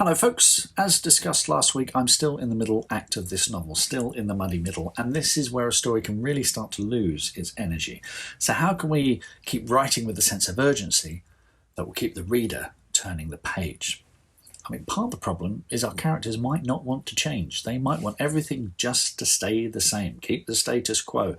Hello folks, as discussed last week, I'm still in the middle act of this novel, still in the muddy middle, and this is where a story can really start to lose its energy. So how can we keep writing with a sense of urgency that will keep the reader turning the page? I mean, part of the problem is our characters might not want to change. They might want everything just to stay the same, keep the status quo.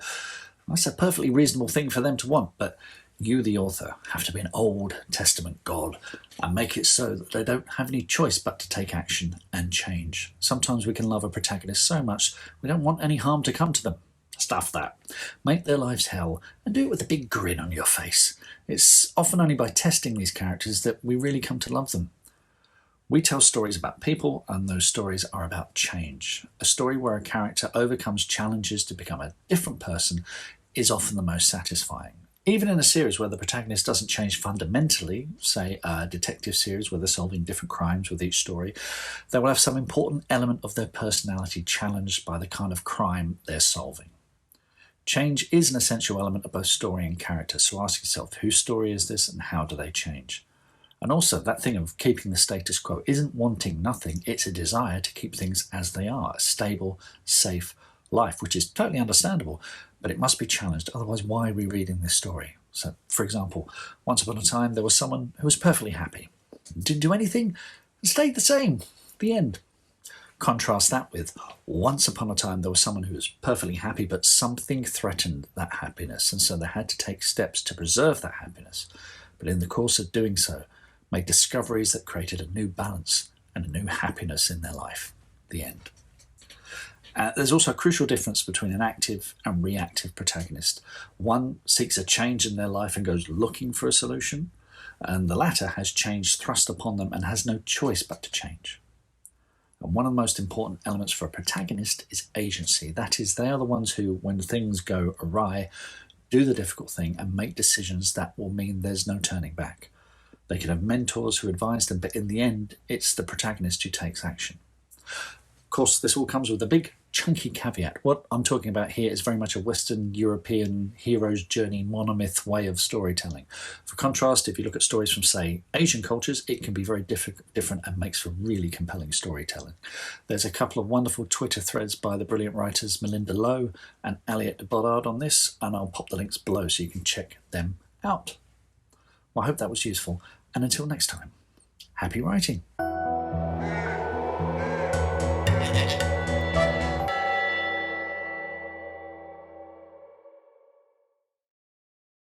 That's a perfectly reasonable thing for them to want, but you, the author, have to be an Old Testament God and make it so that they don't have any choice but to take action and change. Sometimes we can love a protagonist so much we don't want any harm to come to them. Stuff that. Make their lives hell and do it with a big grin on your face. It's often only by testing these characters that we really come to love them. We tell stories about people, and those stories are about change. A story where a character overcomes challenges to become a different person is often the most satisfying. Even in a series where the protagonist doesn't change fundamentally, say a detective series where they're solving different crimes with each story, they will have some important element of their personality challenged by the kind of crime they're solving. Change is an essential element of both story and character, so ask yourself, whose story is this and how do they change? And also, that thing of keeping the status quo isn't wanting nothing, it's a desire to keep things as they are, a stable, safe life, which is totally understandable, but it must be challenged, otherwise why are we reading this story? So, for example, once upon a time there was someone who was perfectly happy, didn't do anything, and stayed the same, the end. Contrast that with, once upon a time there was someone who was perfectly happy, but something threatened that happiness, and so they had to take steps to preserve that happiness, but in the course of doing so, made discoveries that created a new balance and a new happiness in their life. The end. There's also a crucial difference between an active and reactive protagonist. One seeks a change in their life and goes looking for a solution, and the latter has change thrust upon them and has no choice but to change. And one of the most important elements for a protagonist is agency. That is, they are the ones who, when things go awry, do the difficult thing and make decisions that will mean there's no turning back. They can have mentors who advise them, but in the end, it's the protagonist who takes action. Of course, this all comes with a big, chunky caveat. What I'm talking about here is very much a Western European hero's journey monomyth way of storytelling. For contrast, if you look at stories from, say, Asian cultures, it can be very different and makes for really compelling storytelling. There's a couple of wonderful Twitter threads by the brilliant writers Melinda Lowe and Elliot de Boddard on this, and I'll pop the links below so you can check them out. Well, I hope that was useful, and until next time, happy writing.